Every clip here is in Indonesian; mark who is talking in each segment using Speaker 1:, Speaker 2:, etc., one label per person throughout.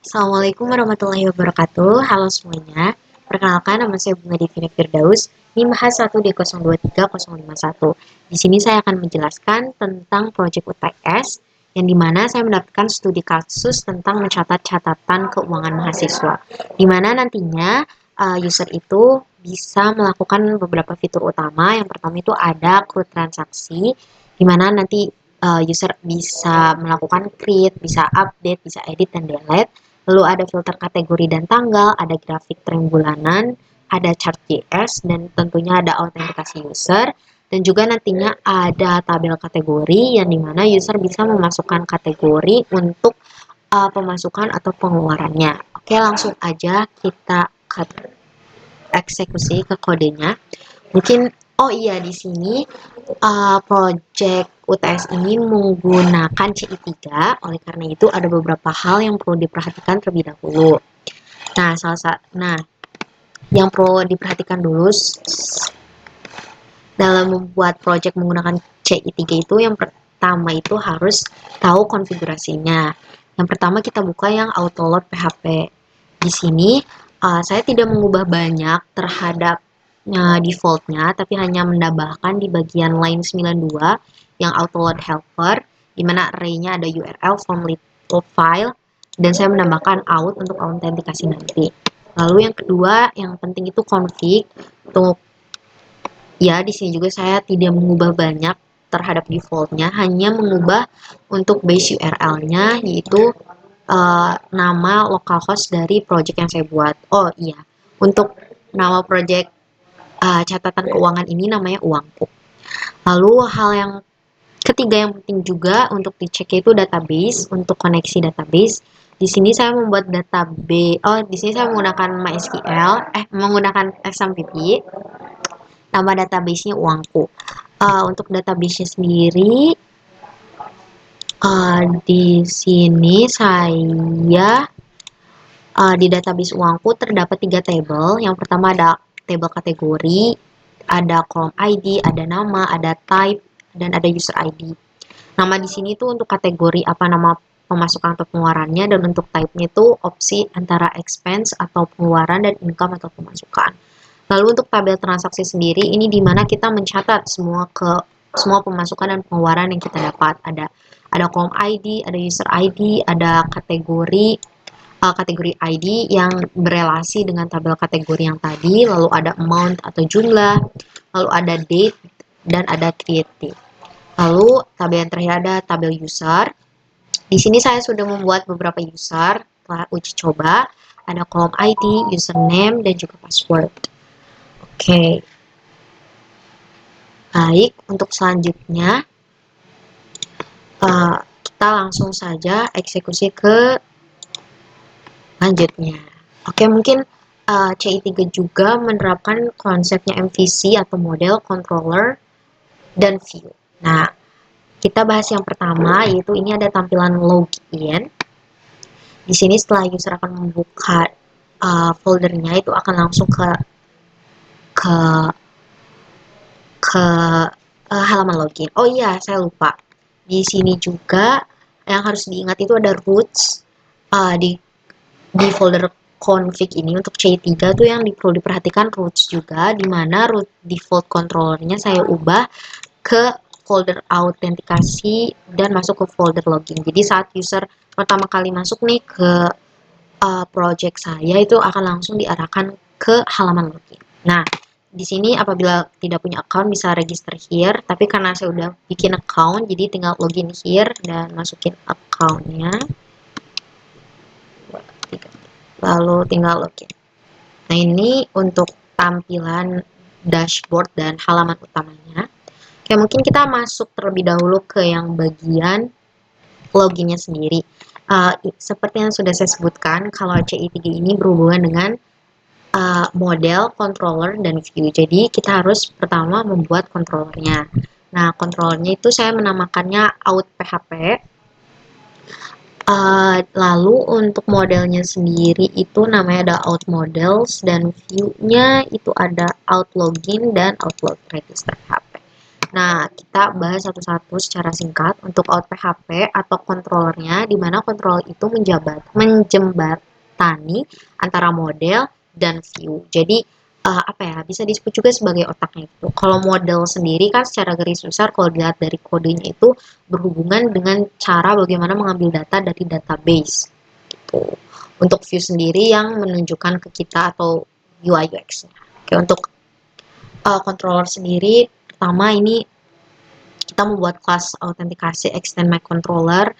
Speaker 1: Assalamualaikum warahmatullahi wabarakatuh. Halo semuanya. Perkenalkan, nama saya Bunga Divina Firdaus, NIM H1D023051. Di sini saya akan menjelaskan tentang proyek UTS, yang dimana saya mendapatkan studi kasus tentang mencatat catatan keuangan mahasiswa. Dimana nantinya user itu bisa melakukan beberapa fitur utama. Yang pertama itu ada CRUD transaksi, dimana nanti user bisa melakukan create, bisa update, bisa edit dan delete. Lalu ada filter kategori dan tanggal, ada grafik tren bulanan, ada chart JS, dan tentunya ada autentikasi user. Dan juga nantinya ada tabel kategori yang dimana user bisa memasukkan kategori untuk pemasukan atau pengeluarannya. Oke, langsung aja kita eksekusi ke kodenya. Mungkin, oh iya, di sini project UTS ini menggunakan CI3, oleh karena itu ada beberapa hal yang perlu diperhatikan terlebih dahulu. Nah, yang perlu diperhatikan dulu dalam membuat project menggunakan CI3 itu, yang pertama itu harus tahu konfigurasinya. Yang pertama kita buka yang autoload PHP. Di sini saya tidak mengubah banyak terhadap defaultnya, tapi hanya menambahkan di bagian line 92 yang autoload helper, di mana array-nya ada URL, form little file, dan saya menambahkan out untuk autentikasi nanti. Lalu yang kedua, yang penting itu config. Untuk ya, di sini juga saya tidak mengubah banyak terhadap defaultnya, hanya mengubah untuk base URL-nya, yaitu nama localhost dari project yang saya buat. Oh iya, untuk nama project catatan keuangan ini namanya Uangku. Lalu hal yang ketiga yang penting juga untuk dicek itu database. Untuk koneksi database, di sini saya membuat database. Oh, di sini saya menggunakan MySQL, menggunakan XMPP. Nama database-nya Uangku. Untuk database-nya sendiri, di sini saya di database Uangku terdapat 3 table. Yang pertama ada table kategori, ada column ID, ada nama, ada type, dan ada user ID. Nama di sini tuh untuk kategori apa nama pemasukan atau pengeluarannya, dan untuk type-nya itu opsi antara expense atau pengeluaran dan income atau pemasukan. Lalu untuk tabel transaksi sendiri, ini dimana kita mencatat semua pemasukan dan pengeluaran yang kita dapat. Ada column ID, ada user ID, ada kategori ID yang berelasi dengan tabel kategori yang tadi, lalu ada amount atau jumlah, lalu ada date, dan ada creative. Lalu tabel yang terakhir ada tabel user. Di sini saya sudah membuat beberapa user telah uji coba. Ada column ID, username, dan juga password. Oke. Baik, untuk selanjutnya kita langsung saja eksekusi ke lanjutnya. Oke, mungkin CI3 juga menerapkan konsepnya MVC atau model, controller, dan view. Nah, kita bahas yang pertama, yaitu ini ada tampilan login. Di sini setelah user akan membuka foldernya, itu akan langsung ke halaman login. Oh iya, saya lupa. Di sini juga yang harus diingat itu ada roots di folder config ini. Untuk C3 tuh yang perlu diperhatikan roots juga, di mana root default controllernya saya ubah ke folder autentikasi dan masuk ke folder login. Jadi saat user pertama kali masuk nih ke project saya, itu akan langsung diarahkan ke halaman login. Nah, di sini apabila tidak punya account bisa register here, tapi karena saya udah bikin account, jadi tinggal login here dan masukin accountnya, lalu tinggal login. Nah, ini untuk tampilan dashboard dan halaman utamanya. Oke, mungkin kita masuk terlebih dahulu ke yang bagian loginnya sendiri. Seperti yang sudah saya sebutkan, kalau CI3 ini berhubungan dengan model, controller, dan view. Jadi kita harus pertama membuat controllernya. Nah, controllernya itu saya menamakannya out PHP. Lalu untuk modelnya sendiri itu namanya ada out models, dan view-nya itu ada out login dan out log register PHP. Nah, kita bahas satu-satu secara singkat untuk out PHP atau controllernya, di mana controller itu menjembatani antara model dan view. Jadi, apa ya, bisa disebut juga sebagai otaknya itu. Kalau model sendiri kan secara garis besar kalau dilihat dari kodenya itu berhubungan dengan cara bagaimana mengambil data dari database gitu. Untuk view sendiri yang menunjukkan ke kita atau UI UX-nya. Oke, untuk controller sendiri, pertama ini kita membuat kelas autentikasi extend my controller.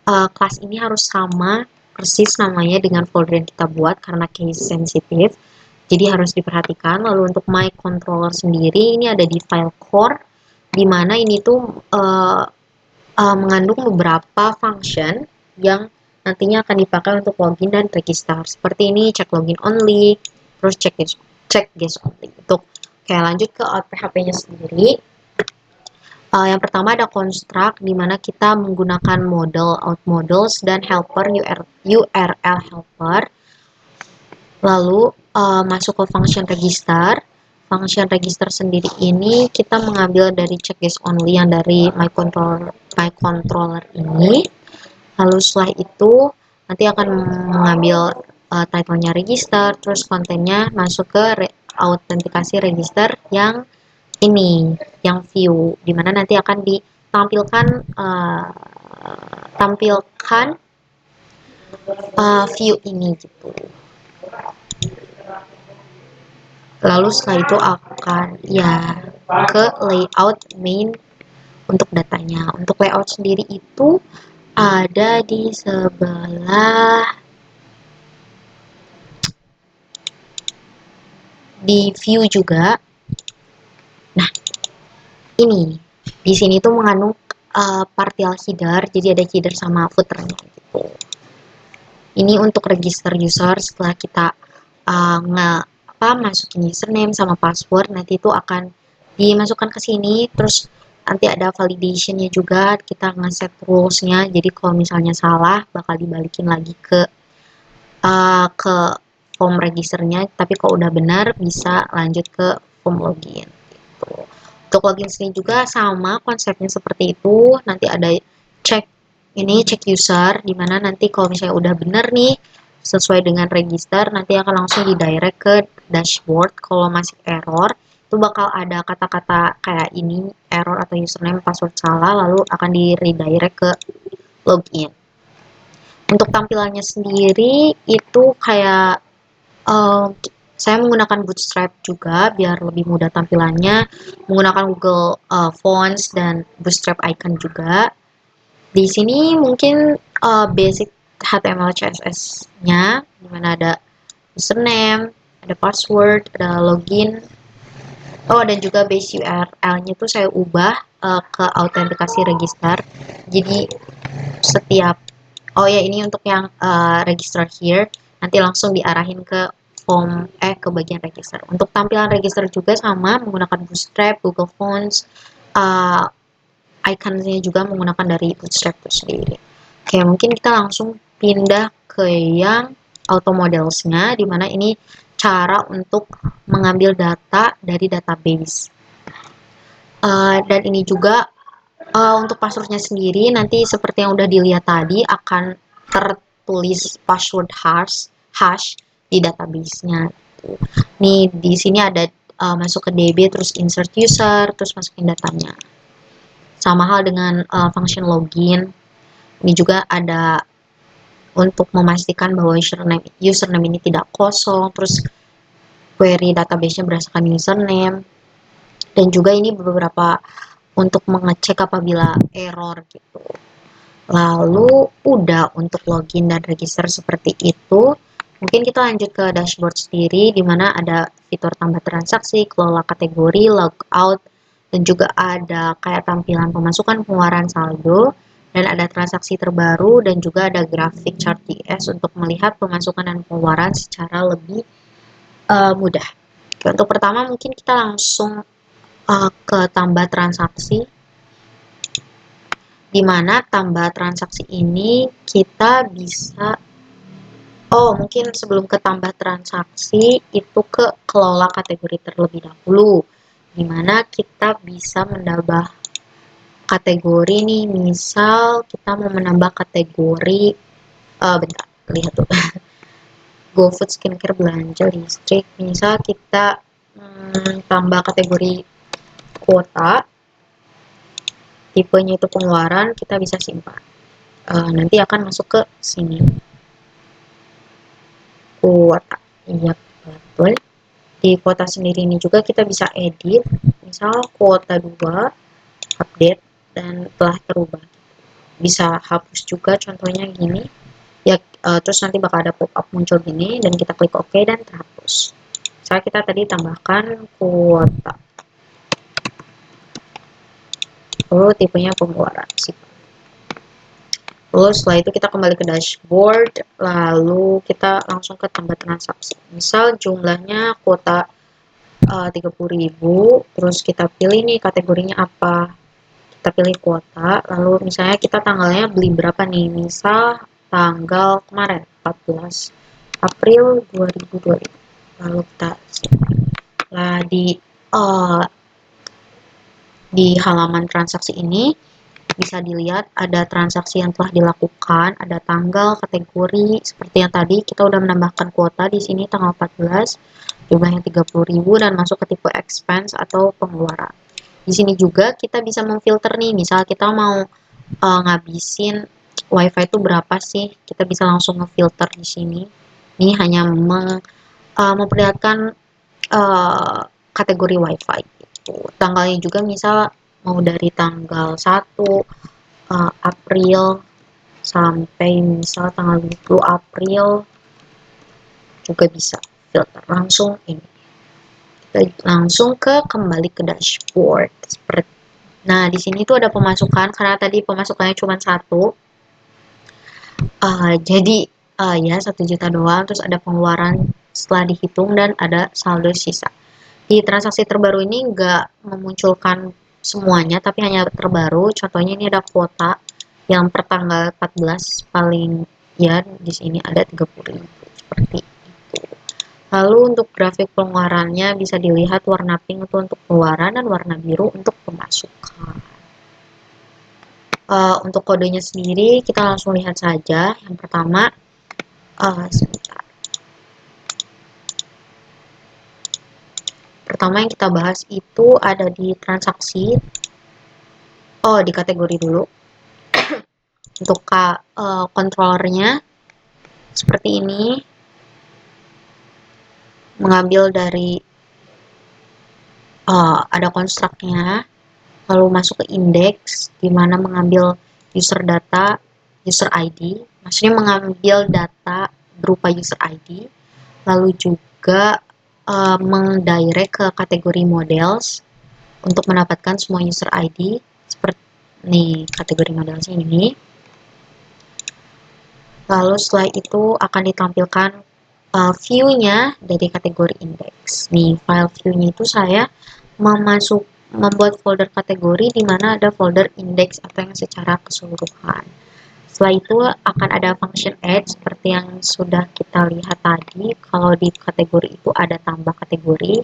Speaker 1: Kelas ini harus sama persis namanya dengan folder yang kita buat karena case sensitif. Jadi harus diperhatikan. Lalu untuk my controller sendiri ini ada di file core, di mana ini tuh mengandung beberapa function yang nantinya akan dipakai untuk login dan register. Seperti ini, check login only, terus check guest only. Untuk kayak lanjut ke out PHP-nya sendiri. Yang pertama ada construct, di mana kita menggunakan model, out models, dan helper, URL helper. Lalu masuk ke function register. Function register sendiri ini kita mengambil dari check guest only yang dari my controller ini. Lalu setelah itu nanti akan mengambil title-nya register, terus kontennya masuk ke autentikasi register yang ini, yang view, dimana nanti akan ditampilkan view ini gitu. Lalu setelah itu akan ya ke layout main untuk datanya. Untuk layout sendiri itu ada di sebelah di view juga. Nah, ini di sini tuh mengandung partial header, jadi ada header sama footernya gitu. Ini untuk register user setelah kita masukin username sama password, nanti itu akan dimasukkan ke sini, terus nanti ada validationnya juga, kita ngeset rulesnya, jadi kalau misalnya salah bakal dibalikin lagi ke form registernya, tapi kalau udah benar bisa lanjut ke form login gitu. Untuk login sini juga sama konsepnya seperti itu, nanti ada check user, dimana nanti kalau misalnya udah benar nih sesuai dengan register, nanti akan langsung didirect ke dashboard. Kalau masih error itu bakal ada kata-kata kayak ini, error atau username password salah, lalu akan di redirect ke login. Untuk tampilannya sendiri itu kayak saya menggunakan Bootstrap juga biar lebih mudah tampilannya, menggunakan Google Fonts dan Bootstrap icon juga. Di sini mungkin basic HTML CSS-nya, dimana ada username, ada password, ada login. Oh, dan juga base URL-nya tuh saya ubah ke autentikasi register. Jadi setiap ini untuk yang register here, nanti langsung diarahin ke form ke bagian register. Untuk tampilan register juga sama, menggunakan Bootstrap, Google Fonts, icon-nya juga menggunakan dari Bootstrap itu sendiri. Oke, mungkin kita langsung pindah ke yang auto models-nya, di mana ini cara untuk mengambil data dari database. Dan ini juga untuk passwordnya sendiri nanti seperti yang udah dilihat tadi akan tertulis password hash di database-nya. Nih di sini ada masuk ke DB, terus insert user, terus masukin datanya. Sama hal dengan function login. Ini juga ada untuk memastikan bahwa username ini tidak kosong, terus query database-nya berdasarkan username. Dan juga ini beberapa untuk mengecek apabila error gitu. Lalu udah untuk login dan register seperti itu. Mungkin kita lanjut ke dashboard sendiri, di mana ada fitur tambah transaksi, kelola kategori, logout, dan juga ada kayak tampilan pemasukan, pengeluaran, saldo, dan ada transaksi terbaru, dan juga ada grafik chart DS untuk melihat pemasukan dan pengeluaran secara lebih mudah. Oke, untuk pertama mungkin kita langsung ke tambah transaksi, di mana tambah transaksi ini kita bisa mungkin sebelum ke tambah transaksi itu ke kelola kategori terlebih dahulu, dimana kita bisa menambah kategori nih. Misal kita mau menambah kategori, bentar, lihat tuh. GoFood skincare belanja listrik. Misal kita tambah kategori kuota, tipenya itu pengeluaran, kita bisa simpan. Nanti akan masuk ke sini. Kuota. Iya, betul. Di kuota sendiri ini juga kita bisa edit. Misal kuota 2, update, dan telah terubah. Bisa hapus juga, contohnya gini. Ya, terus nanti bakal ada pop-up muncul gini, dan kita klik OK dan terhapus. Misalnya kita tadi tambahkan kuota. Lalu tipenya pengeluaran. Lalu setelah itu kita kembali ke dashboard, lalu kita langsung ke tambah transaksi. Misal jumlahnya kuota 30.000, terus kita pilih nih kategorinya apa. Kita pilih kuota, lalu misalnya kita tanggalnya beli berapa nih, misal tanggal kemarin 14 April 2020. Lalu kita nah, di halaman transaksi ini bisa dilihat ada transaksi yang telah dilakukan, ada tanggal, kategori, seperti yang tadi kita udah menambahkan kuota di sini tanggal 14, jumlahnya 30.000 dan masuk ke tipe expense atau pengeluaran. Di sini juga kita bisa memfilter nih, misal kita mau ngabisin wifi itu berapa sih, kita bisa langsung ngefilter di sini. Ini hanya memperlihatkan kategori wifi. Tanggalnya juga misal mau dari tanggal 1 April sampai misal tanggal 20 April juga bisa filter langsung ini. Kita langsung kembali ke dashboard. Nah, di sini tuh ada pemasukan karena tadi pemasukannya cuma 1. Jadi ya 1 juta doang, terus ada pengeluaran setelah dihitung dan ada saldo sisa. Di transaksi terbaru ini nggak memunculkan semuanya, tapi hanya terbaru. Contohnya ini ada kuota yang per tanggal 14 paling ya di sini ada 30.000 seperti itu. Lalu untuk grafik pengeluarannya bisa dilihat warna pink itu untuk pengeluaran dan warna biru untuk pemasukan. Untuk kodenya sendiri kita langsung lihat saja. Yang pertama, sebentar. Pertama yang kita bahas itu ada di transaksi. Di kategori dulu. Untuk controllernya seperti ini, mengambil dari ada konstruknya, lalu masuk ke indeks, di mana mengambil user data, user ID, maksudnya mengambil data berupa user ID, lalu juga mendirect ke kategori models untuk mendapatkan semua user ID, seperti nih kategori modelsnya ini. Lalu setelah itu akan ditampilkan view-nya dari kategori indeks. Nih, file view-nya itu saya membuat folder kategori di mana ada folder indeks atau yang secara keseluruhan. Setelah itu akan ada function add seperti yang sudah kita lihat tadi. Kalau di kategori itu ada tambah kategori.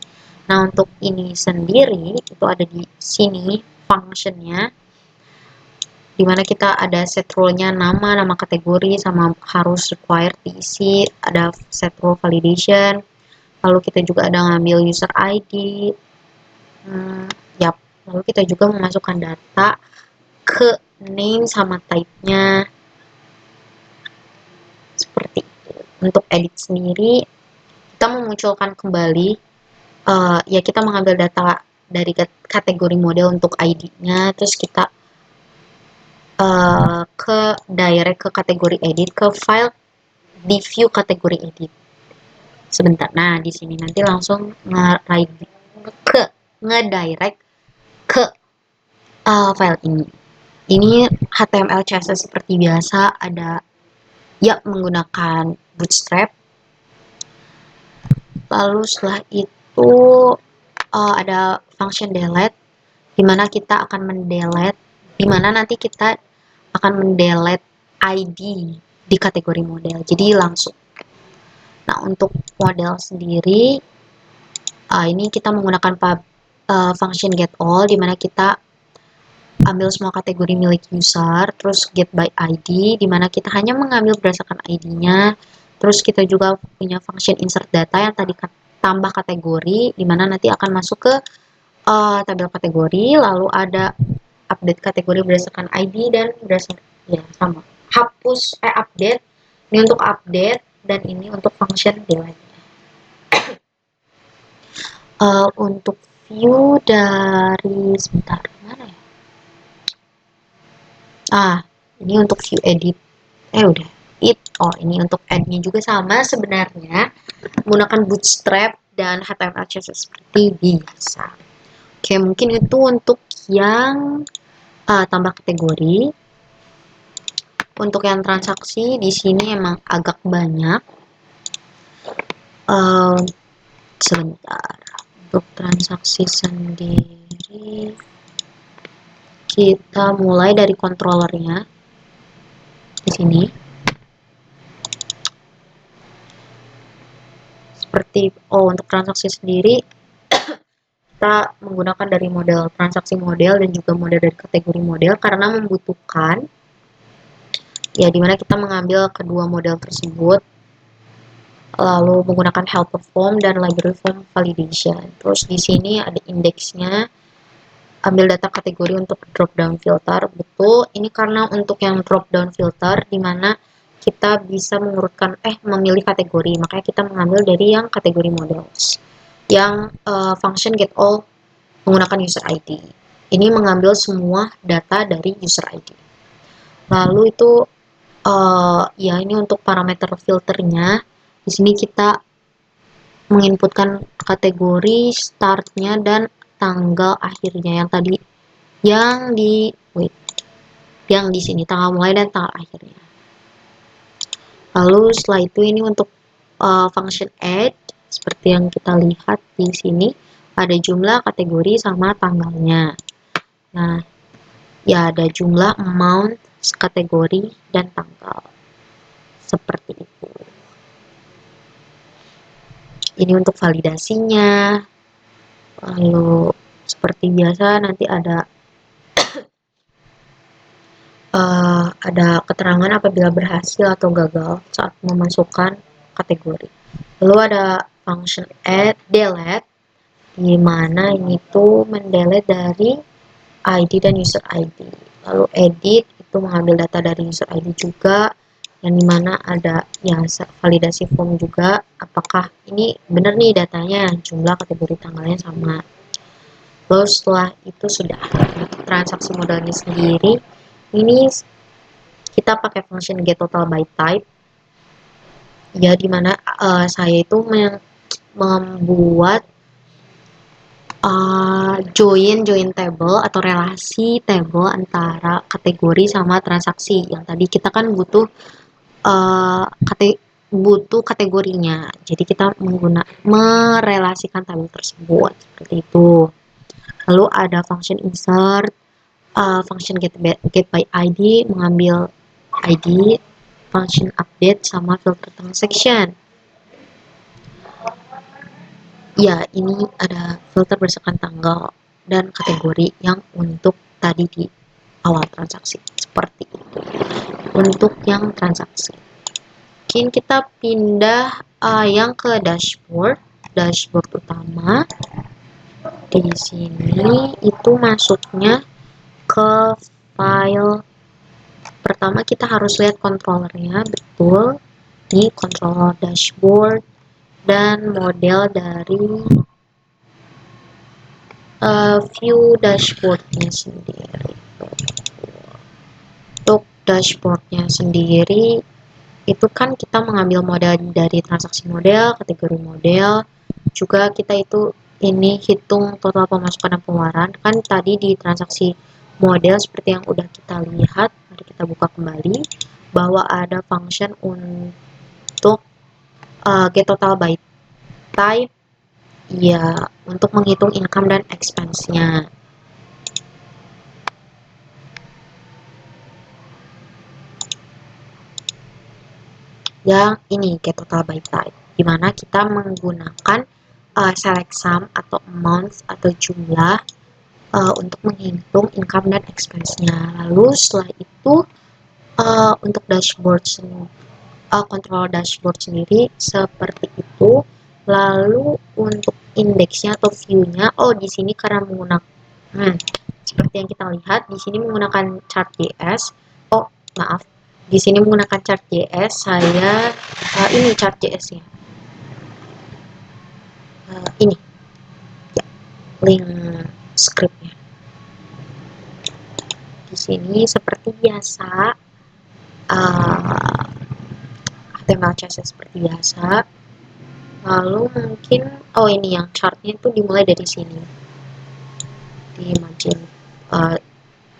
Speaker 1: Nah, untuk ini sendiri itu ada di sini function-nya, dimana kita ada set role-nya nama kategori, sama harus required diisi, ada set role validation, lalu kita juga ada ngambil user ID, lalu kita juga memasukkan data ke name sama type-nya, seperti itu. Untuk edit sendiri, kita memunculkan kembali, ya kita mengambil data dari kategori model untuk ID-nya, terus kita ke direct ke kategori edit, ke file di view kategori edit. Sebentar. Nah, di sini nanti langsung ngedirect ke file ini. Ini HTML CSS seperti biasa, ada ya menggunakan Bootstrap. Lalu setelah itu ada function delete, dimana kita akan mendelete, dimana nanti kita akan mendelete ID di kategori model, jadi langsung. Nah, untuk model sendiri ini kita menggunakan function get all, dimana kita ambil semua kategori milik user, terus get by ID, dimana kita hanya mengambil berdasarkan ID-nya, terus kita juga punya function insert data yang tadi tambah kategori, dimana nanti akan masuk ke tabel kategori, lalu ada update kategori berdasarkan ID dan berdasarkan ya sama update, ini untuk update dan ini untuk function delete. Untuk view dari sebentar mana ya, ini untuk view edit udah ini untuk add-nya juga sama sebenarnya, menggunakan bootstrap dan HTML CSS seperti biasa. Oke, mungkin itu untuk yang tambah kategori. Untuk yang transaksi di sini emang agak banyak. Sebentar, untuk transaksi sendiri kita mulai dari controllernya di sini. Seperti untuk transaksi sendiri kita menggunakan dari model transaksi model dan juga model dari kategori model karena membutuhkan ya dimana kita mengambil kedua model tersebut lalu menggunakan helper form dan library form validation. Terus di sini ada indeksnya, ambil data kategori untuk drop down filter. Betul, ini karena untuk yang drop down filter dimana kita bisa mengurutkan memilih kategori, makanya kita mengambil dari yang kategori models yang function get all menggunakan user ID. Ini mengambil semua data dari user ID. Lalu itu ya ini untuk parameter filternya. Di sini kita menginputkan kategori startnya dan tanggal akhirnya yang tadi yang di sini tanggal mulai dan tanggal akhirnya. Lalu setelah itu ini untuk function add seperti yang kita lihat di sini ada jumlah kategori sama tanggalnya. Nah, ya ada jumlah, amount, kategori dan tanggal. Seperti itu. Ini untuk validasinya. Lalu seperti biasa nanti ada keterangan apabila berhasil atau gagal saat memasukkan kategori. Lalu ada function add delete di mana ini tuh mendelete dari ID dan user ID. Lalu edit itu mengambil data dari user ID juga, yang dimana ada ya validasi form juga apakah ini benar nih datanya, jumlah kategori tanggalnya sama. Lalu setelah itu sudah untuk transaksi modalnya sendiri ini kita pakai function get total by type ya, dimana saya itu membuat join table atau relasi table antara kategori sama transaksi. Yang tadi kita kan butuh kategorinya, jadi kita merelasikan tabel tersebut seperti itu. Lalu ada function insert, function get by ID mengambil ID, function update sama filter transaction. Ya, ini ada filter berdasarkan tanggal dan kategori yang untuk tadi di awal transaksi. Seperti itu. Untuk yang transaksi. Mungkin kita pindah yang ke dashboard utama. Di sini itu masuknya ke file. Pertama kita harus lihat controllernya, betul. Di controller dashboard dan model dari view dashboardnya sendiri. Untuk dashboardnya sendiri itu kan kita mengambil model dari transaksi model, kategori model, juga kita itu ini hitung total pemasukan dan pengeluaran. Kan tadi di transaksi model seperti yang udah kita lihat, mari kita buka kembali bahwa ada function untuk get total by type ya, untuk menghitung income dan expense-nya. Yang ini get total by type, dimana kita menggunakan select sum atau amount atau jumlah untuk menghitung income dan expense-nya. Lalu setelah itu untuk dashboard control dashboard sendiri seperti itu. Lalu untuk indeksnya atau view-nya, di sini karena menggunakan seperti yang kita lihat di sini menggunakan chart.js. Maaf, di sini menggunakan chart.js. Saya ini chart.js-nya. Ini ya, link scriptnya. Di sini seperti biasa HTML CSS seperti biasa. Lalu mungkin ini yang chartnya itu dimulai dari sini di margin.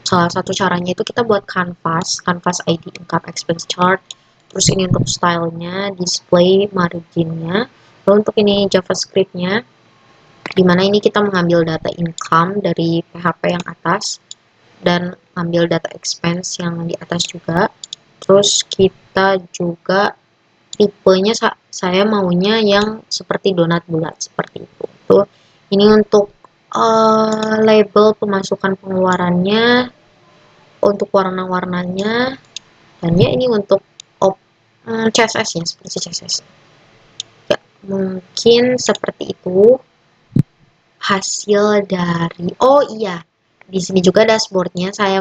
Speaker 1: Salah satu caranya itu kita buat canvas ID income expense chart. Terus ini untuk stylenya, display, marginnya. Lalu untuk ini JavaScriptnya, dimana ini kita mengambil data income dari PHP yang atas dan ambil data expense yang di atas juga. Terus kita juga tipenya saya maunya yang seperti donat bulat seperti itu. Tuh, ini untuk label pemasukan pengeluarannya, untuk warna-warnanya, dan ya ini untuk CSS-nya seperti CSS. Ya, mungkin seperti itu hasil dari di sini juga dashboardnya saya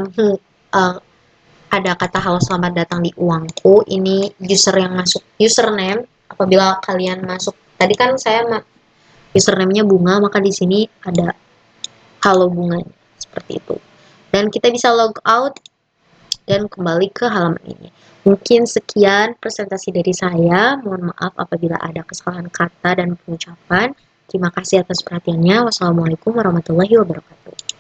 Speaker 1: ada kata halo selamat datang di uangku. Ini user yang masuk username. Apabila kalian masuk, tadi kan saya username-nya bunga, maka di sini ada halo bunga seperti itu. Dan kita bisa log out dan kembali ke halaman ini. Mungkin sekian presentasi dari saya. Mohon maaf apabila ada kesalahan kata dan pengucapan. Terima kasih atas perhatiannya. Wassalamualaikum warahmatullahi wabarakatuh.